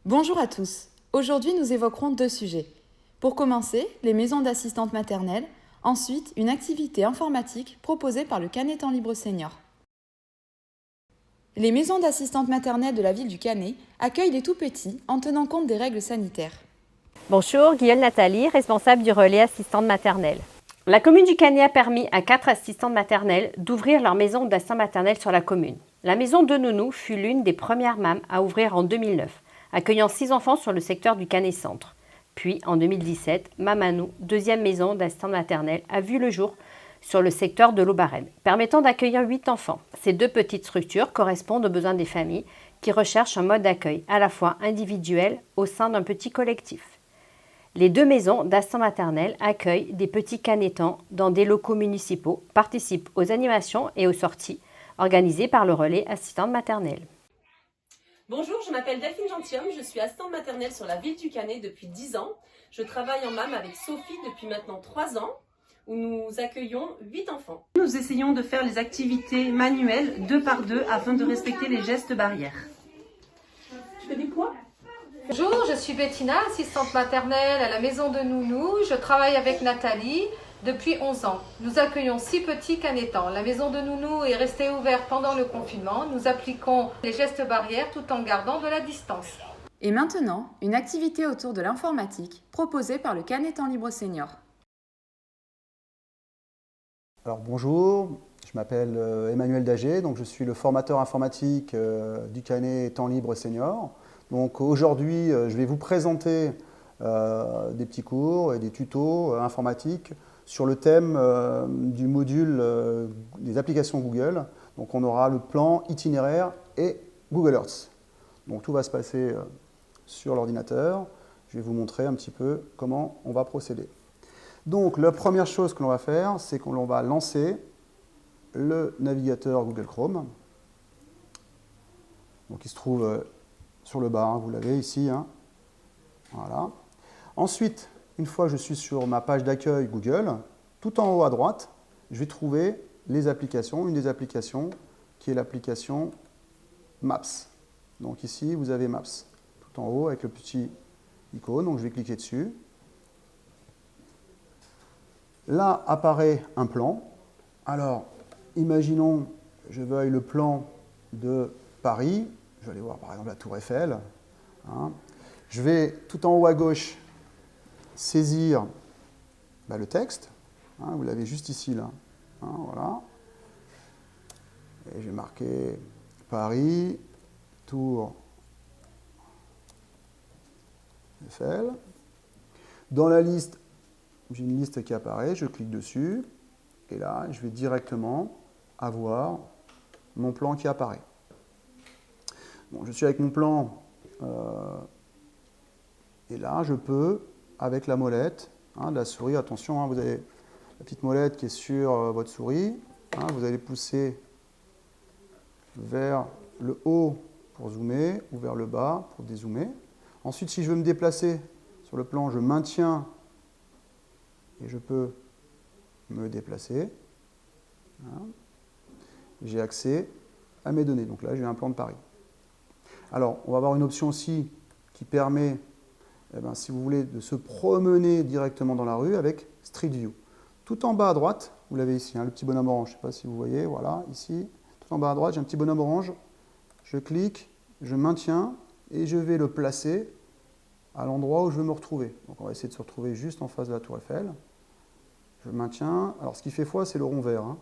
Bonjour à tous. Aujourd'hui, nous évoquerons deux sujets. Pour commencer, les maisons d'assistantes maternelles. Ensuite, une activité informatique proposée par le Canet Temps Libre Senior. Les maisons d'assistantes maternelles de la ville du Canet accueillent les tout-petits en tenant compte des règles sanitaires. Bonjour, Guillaume Nathalie, responsable du relais assistante maternelle. La commune du Canet a permis à 4 assistantes maternelles d'ouvrir leur maison d'assistante maternelle sur la commune. La maison de Nounou fut l'une des premières MAM à ouvrir en 2009, accueillant 6 enfants sur le secteur du Canet Centre. Puis, en 2017, Mamanou, deuxième maison d'assistante maternelle, a vu le jour sur le secteur de l'Aubarène, permettant d'accueillir 8 enfants. Ces deux petites structures correspondent aux besoins des familles qui recherchent un mode d'accueil à la fois individuel au sein d'un petit collectif. Les deux maisons d'assistants maternels accueillent des petits canetans dans des locaux municipaux, participent aux animations et aux sorties organisées par le relais assistante maternelle. Bonjour, je m'appelle Delphine Gentilhomme, je suis assistante maternelle sur la ville du Canet depuis 10 ans. Je travaille en MAM avec Sophie depuis maintenant 3 ans, où nous accueillons 8 enfants. Nous essayons de faire les activités manuelles 2 par 2 afin de respecter les gestes barrières. Tu fais des poids ? Bonjour, je suis Bettina, assistante maternelle à la maison de Nounou. Je travaille avec Nathalie depuis 11 ans. Nous accueillons 6 petits canetans. La maison de Nounou est restée ouverte pendant le confinement. Nous appliquons les gestes barrières tout en gardant de la distance. Et maintenant, une activité autour de l'informatique proposée par le Canet Temps Libre Senior. Alors bonjour, je m'appelle Emmanuel Dager, donc je suis le formateur informatique du Canet Temps Libre Senior. Donc aujourd'hui, je vais vous présenter des petits cours et des tutos informatiques sur le thème du module des applications Google. Donc on aura le plan itinéraire et Google Earth. Donc tout va se passer sur l'ordinateur. Je vais vous montrer un petit peu comment on va procéder. Donc la première chose que l'on va faire, c'est qu'on va lancer le navigateur Google Chrome. Donc il se trouve sur le bas, hein, vous l'avez ici. Hein. Voilà. Ensuite, une fois que je suis sur ma page d'accueil Google, tout en haut à droite, je vais trouver les applications, une des applications qui est l'application Maps. Donc ici, vous avez Maps, tout en haut avec le petit icône, donc je vais cliquer dessus. Là apparaît un plan. Alors, imaginons je veuille le plan de Paris. Je vais aller voir par exemple la Tour Eiffel. Hein. Je vais tout en haut à gauche saisir le texte. Hein, vous l'avez juste ici, là. Hein, voilà. Et je vais marquer Paris, Tour Eiffel. Dans la liste, j'ai une liste qui apparaît, je clique dessus. Et là, je vais directement avoir mon plan qui apparaît. Bon, je suis avec mon plan, et là, je peux, avec la molette, de la souris, attention, vous avez la petite molette qui est sur votre souris, vous allez pousser vers le haut pour zoomer, ou vers le bas pour dézoomer. Ensuite, si je veux me déplacer sur le plan, je maintiens, et je peux me déplacer. J'ai accès à mes données. Donc là, j'ai un plan de Paris. Alors, on va avoir une option aussi qui permet, si vous voulez, de se promener directement dans la rue avec Street View. Tout en bas à droite, vous l'avez ici, le petit bonhomme orange, je ne sais pas si vous voyez, voilà, ici. Tout en bas à droite, j'ai un petit bonhomme orange. Je clique, je maintiens et je vais le placer à l'endroit où je veux me retrouver. Donc on va essayer de se retrouver juste en face de la Tour Eiffel. Je maintiens. Alors ce qui fait foi, c'est le rond vert. Hein.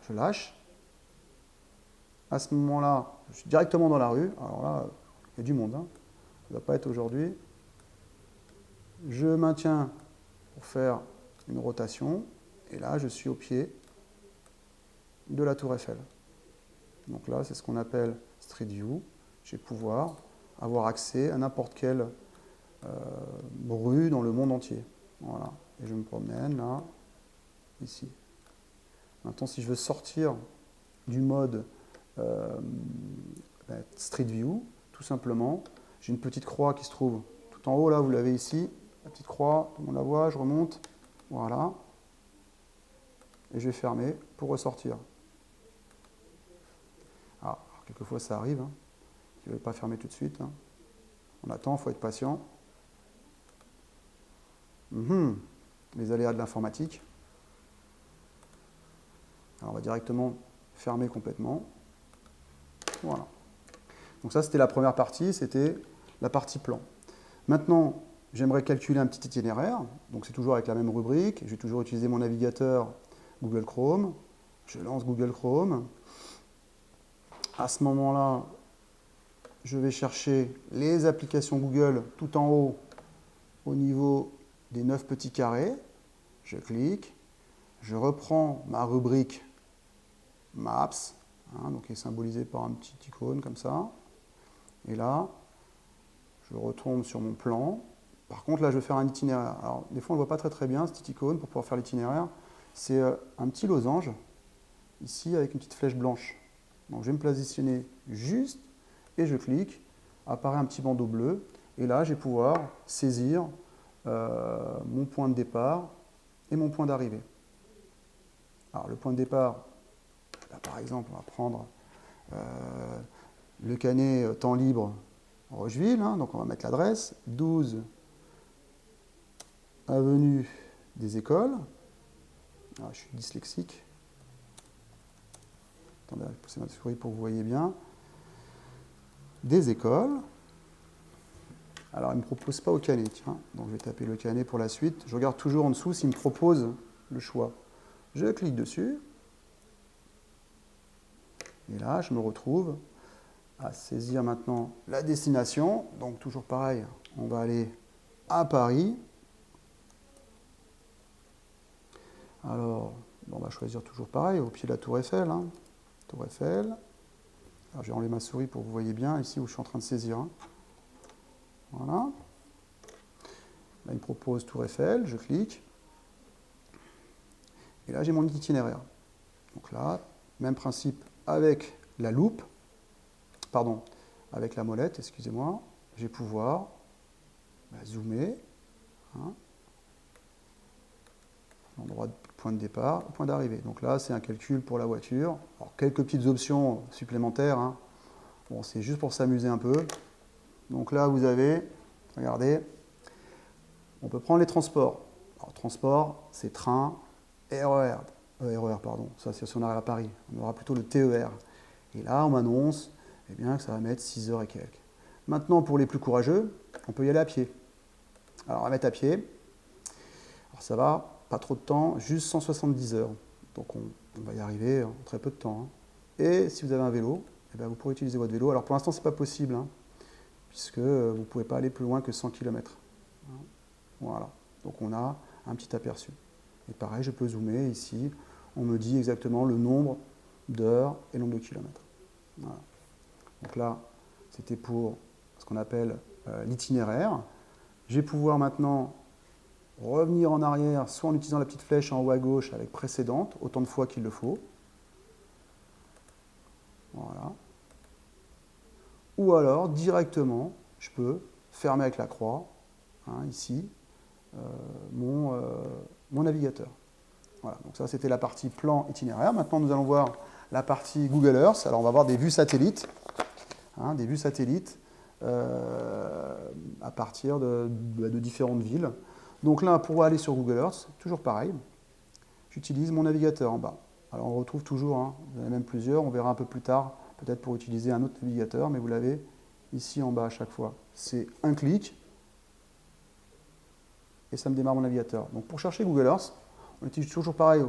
Je lâche. À ce moment-là, je suis directement dans la rue. Alors là, il y a du monde. Hein. Ça ne va pas être aujourd'hui. Je maintiens pour faire une rotation. Et là, je suis au pied de la Tour Eiffel. Donc là, c'est ce qu'on appelle Street View. Je vais pouvoir avoir accès à n'importe quelle rue dans le monde entier. Voilà. Et je me promène là, ici. Maintenant, si je veux sortir du mode Street View, tout simplement, j'ai une petite croix qui se trouve tout en haut, là, vous l'avez ici, la petite croix, tout le monde la voit, je remonte, voilà, et je vais fermer pour ressortir. Ah, quelquefois ça arrive, je ne vais pas fermer tout de suite. On attend, il faut être patient. Les aléas de l'informatique. Alors on va directement fermer complètement. Voilà. Donc ça, c'était la première partie, c'était la partie plan. Maintenant, j'aimerais calculer un petit itinéraire. Donc c'est toujours avec la même rubrique. Je vais toujours utiliser mon navigateur Google Chrome. Je lance Google Chrome. À ce moment-là, je vais chercher les applications Google tout en haut, au niveau des 9 petits carrés. Je clique. Je reprends ma rubrique Maps, donc qui est symbolisée par un petit icône comme ça. Et là, je retombe sur mon plan. Par contre, là, je vais faire un itinéraire. Alors, des fois, on ne voit pas très bien, cette icône, pour pouvoir faire l'itinéraire. C'est un petit losange, ici, avec une petite flèche blanche. Donc, je vais me positionner juste, et je clique. Apparaît un petit bandeau bleu. Et là, je vais pouvoir saisir mon point de départ et mon point d'arrivée. Alors, le point de départ, là, par exemple, on va prendre le Canet temps libre Rocheville, donc on va mettre l'adresse, 12 avenue des Écoles. Alors, je suis dyslexique. Attendez, je vais pousser ma souris pour que vous voyez bien. Des Écoles. Alors, il ne me propose pas au Canet, tiens. Donc, je vais taper le Canet pour la suite. Je regarde toujours en dessous s'il me propose le choix. Je clique dessus. Et là, je me retrouve à saisir maintenant la destination. Donc, toujours pareil, on va aller à Paris. Alors, on va choisir toujours pareil, au pied de la Tour Eiffel. Tour Eiffel. Alors, j'ai enlevé ma souris pour que vous voyez bien ici où je suis en train de saisir. Voilà. Là, il me propose Tour Eiffel, je clique. Et là, j'ai mon itinéraire. Donc là, même principe avec la loupe, pardon, avec la molette, excusez-moi, je vais pouvoir zoomer. L'endroit de point de départ, point d'arrivée. Donc là, c'est un calcul pour la voiture. Alors, quelques petites options supplémentaires. Bon, c'est juste pour s'amuser un peu. Donc là, vous avez, regardez, on peut prendre les transports. Alors, transport, c'est train, RER, pardon. Ça, c'est si on arrive à Paris. On aura plutôt le TER. Et là, on m'annonce que ça va mettre 6 heures et quelques. Maintenant, pour les plus courageux, on peut y aller à pied. Alors, on va mettre à pied. Alors, ça va, pas trop de temps, juste 170 heures. Donc, on va y arriver en très peu de temps. Et si vous avez un vélo, vous pourrez utiliser votre vélo. Alors, pour l'instant, ce n'est pas possible, puisque vous ne pouvez pas aller plus loin que 100 km. Voilà. Donc, on a un petit aperçu. Et pareil, je peux zoomer ici. On me dit exactement le nombre d'heures et le nombre de kilomètres. Voilà. Donc là, c'était pour ce qu'on appelle l'itinéraire. Je vais pouvoir maintenant revenir en arrière, soit en utilisant la petite flèche en haut à gauche avec précédente, autant de fois qu'il le faut. Voilà. Ou alors, directement, je peux fermer avec la croix, ici, mon navigateur. Voilà, donc ça c'était la partie plan itinéraire. Maintenant nous allons voir la partie Google Earth. Alors on va voir des vues satellites, à partir de différentes villes. Donc là, pour aller sur Google Earth, toujours pareil, j'utilise mon navigateur en bas. Alors on retrouve toujours, il y en a même plusieurs, on verra un peu plus tard, peut-être pour utiliser un autre navigateur, mais vous l'avez ici en bas à chaque fois. C'est un clic, et ça me démarre mon navigateur. Donc pour chercher Google Earth, on utilise toujours pareil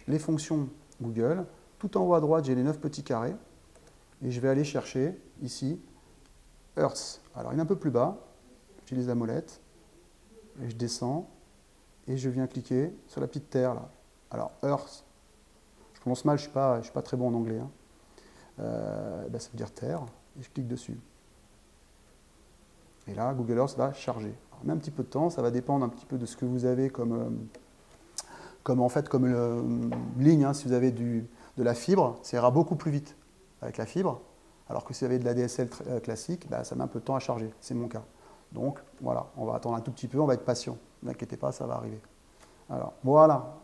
les fonctions Google. Tout en haut à droite, j'ai les 9 petits carrés. Et je vais aller chercher ici Earth. Alors il est un peu plus bas. J'utilise la molette. Et je descends. Et je viens cliquer sur la petite terre là. Alors Earth, je prononce mal, je suis pas très bon en anglais. Ça veut dire terre. Et je clique dessus. Et là, Google Earth va charger. Alors, met un petit peu de temps, ça va dépendre un petit peu de ce que vous avez comme ligne. Si vous avez de la fibre, ça ira beaucoup plus vite avec la fibre, alors que si vous avez de la DSL classique, ça met un peu de temps à charger. C'est mon cas. Donc voilà, on va attendre un tout petit peu, on va être patient. Ne vous inquiétez pas, ça va arriver. Alors voilà.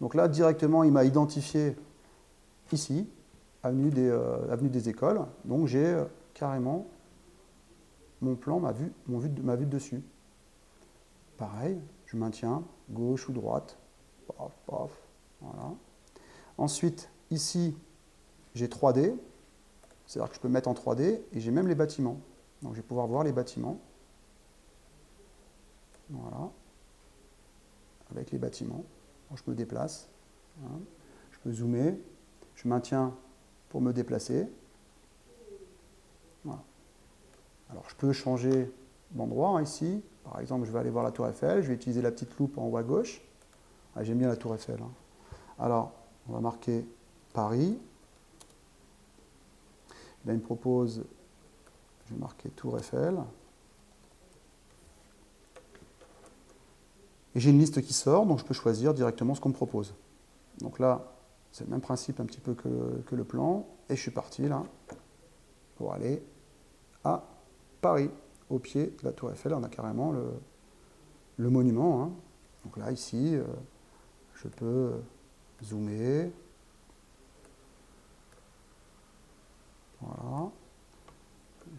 Donc là, directement, il m'a identifié ici, avenue des Écoles. Donc j'ai carrément mon plan, ma vue de dessus. Pareil, je maintiens, gauche ou droite. Paf, paf, voilà. Ensuite, ici, j'ai 3D. C'est-à-dire que je peux mettre en 3D et j'ai même les bâtiments. Donc je vais pouvoir voir les bâtiments. Voilà. Avec les bâtiments. Alors, je me déplace. Voilà. Je peux zoomer. Je maintiens pour me déplacer. Voilà. Alors je peux changer d'endroit ici. Par exemple, je vais aller voir la Tour Eiffel. Je vais utiliser la petite loupe en haut à gauche. Ah, j'aime bien la Tour Eiffel. Hein. Alors, on va marquer Paris. Là, il me propose, je vais marquer Tour Eiffel. Et j'ai une liste qui sort, donc je peux choisir directement ce qu'on me propose. Donc là, c'est le même principe un petit peu que le plan. Et je suis parti là, pour aller à Paris, au pied de la Tour Eiffel. On a carrément le monument. Hein. Donc là, ici, je peux zoomer. Voilà.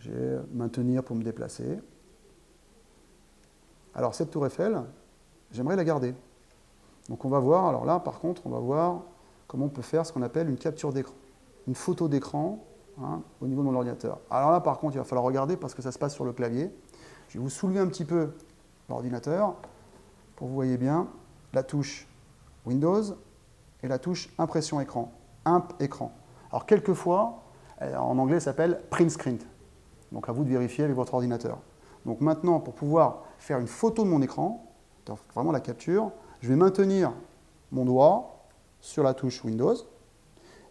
J'ai maintenir pour me déplacer. Alors cette Tour Eiffel, j'aimerais la garder. Donc on va voir, alors là par contre, on va voir comment on peut faire ce qu'on appelle une capture d'écran. Une photo d'écran hein, au niveau de mon ordinateur. Alors là par contre, il va falloir regarder parce que ça se passe sur le clavier. Je vais vous soulever un petit peu l'ordinateur pour que vous voyez bien la touche Windows et la touche impression écran, imp écran. Alors quelquefois, en anglais, ça s'appelle print screen. Donc à vous de vérifier avec votre ordinateur. Donc maintenant, pour pouvoir faire une photo de mon écran, vraiment la capture, je vais maintenir mon doigt sur la touche Windows.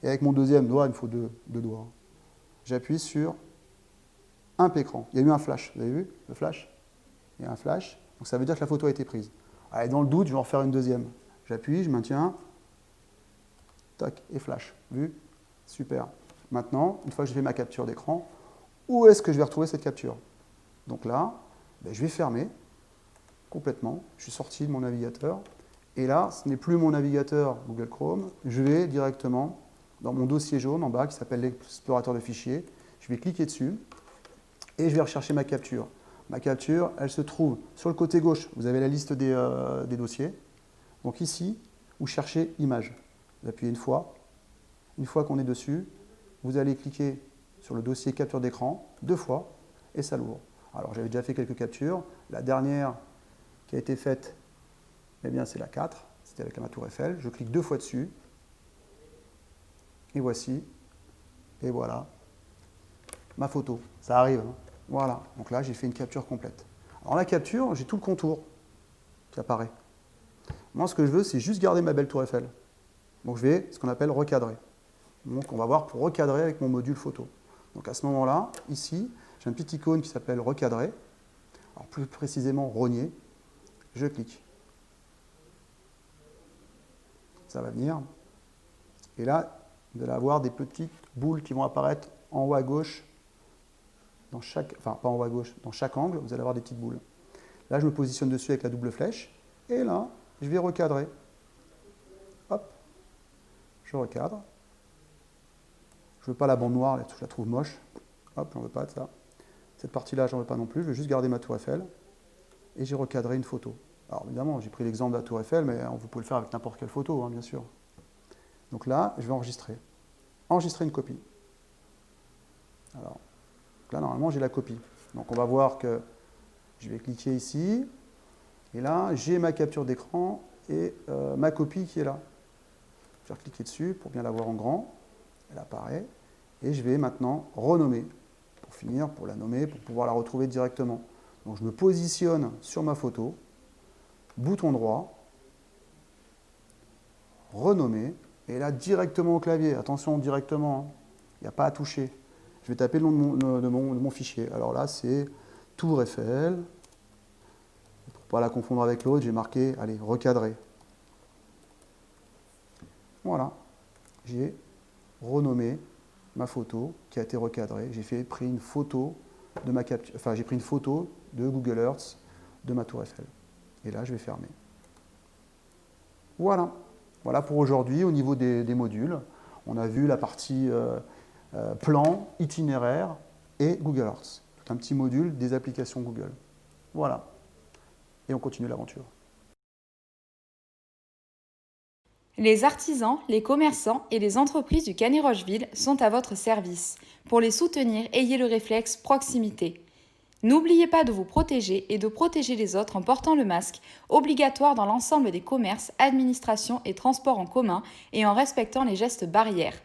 Et avec mon deuxième doigt, il me faut deux doigts. J'appuie sur imp écran. Il y a eu un flash. Vous avez vu le flash? Il y a un flash. Donc ça veut dire que la photo a été prise. Allez, dans le doute, je vais en refaire une deuxième. J'appuie, je maintiens. Tac, et flash. Vu? Super. Maintenant, une fois que j'ai fait ma capture d'écran, où est-ce que je vais retrouver cette capture? Donc là, je vais fermer complètement. Je suis sorti de mon navigateur. Et là, ce n'est plus mon navigateur Google Chrome. Je vais directement dans mon dossier jaune en bas qui s'appelle l'explorateur de fichiers. Je vais cliquer dessus et je vais rechercher ma capture. Ma capture, elle se trouve sur le côté gauche. Vous avez la liste des dossiers. Donc ici, vous cherchez Images. Vous appuyez une fois. Une fois qu'on est dessus, vous allez cliquer sur le dossier capture d'écran 2 fois et ça l'ouvre. Alors j'avais déjà fait quelques captures. La dernière qui a été faite, eh bien c'est la 4, c'était avec la Tour Eiffel. Je clique 2 fois dessus et voici, et voilà, ma photo. Ça arrive, hein. Voilà, donc là j'ai fait une capture complète. Alors la capture, j'ai tout le contour qui apparaît. Moi ce que je veux, c'est juste garder ma belle Tour Eiffel. Donc je vais ce qu'on appelle recadrer. Donc on va voir pour recadrer avec mon module photo. Donc à ce moment-là, ici, j'ai un petit icône qui s'appelle recadrer. Alors plus précisément rogner. Je clique. Ça va venir. Et là, vous allez avoir des petites boules qui vont apparaître en haut à gauche, dans chaque, enfin pas en haut à gauche, dans chaque angle, vous allez avoir des petites boules. Là, je me positionne dessus avec la double flèche. Et là, je vais recadrer. Hop, je recadre. Je ne veux pas la bande noire, je la trouve moche. Hop, j'en veux pas de ça. Cette partie-là, j'en veux pas non plus. Je veux juste garder ma Tour Eiffel. Et j'ai recadré une photo. Alors évidemment, j'ai pris l'exemple de la Tour Eiffel, mais vous pouvez le faire avec n'importe quelle photo, hein, bien sûr. Donc là, je vais enregistrer. Enregistrer une copie. Alors, là, normalement, j'ai la copie. Donc on va voir que je vais cliquer ici. Et là, j'ai ma capture d'écran et ma copie qui est là. Je vais cliquer dessus pour bien la voir en grand. Elle apparaît. Et je vais maintenant renommer. Pour finir, pour la nommer, pour pouvoir la retrouver directement. Donc je me positionne sur ma photo. Bouton droit. Renommer. Et là, directement au clavier. Attention, directement. Hein. Il n'y a pas à toucher. Je vais taper le nom de mon fichier. Alors là, c'est Tour Eiffel. Pour ne pas la confondre avec l'autre, j'ai marqué, allez, recadrer. Voilà. J'ai renommé ma photo qui a été recadrée. J'ai pris une photo de ma capture, enfin j'ai pris une photo de Google Earth de ma Tour Eiffel. Et là, je vais fermer. Voilà. Voilà pour aujourd'hui au niveau des modules. On a vu la partie plan, itinéraire et Google Earth. un petit module des applications Google. Voilà. Et on continue l'aventure. Les artisans, les commerçants et les entreprises du Canet-Rocheville sont à votre service. Pour les soutenir, ayez le réflexe proximité. N'oubliez pas de vous protéger et de protéger les autres en portant le masque, obligatoire dans l'ensemble des commerces, administrations et transports en commun et en respectant les gestes barrières.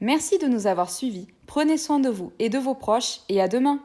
Merci de nous avoir suivis, prenez soin de vous et de vos proches et à demain.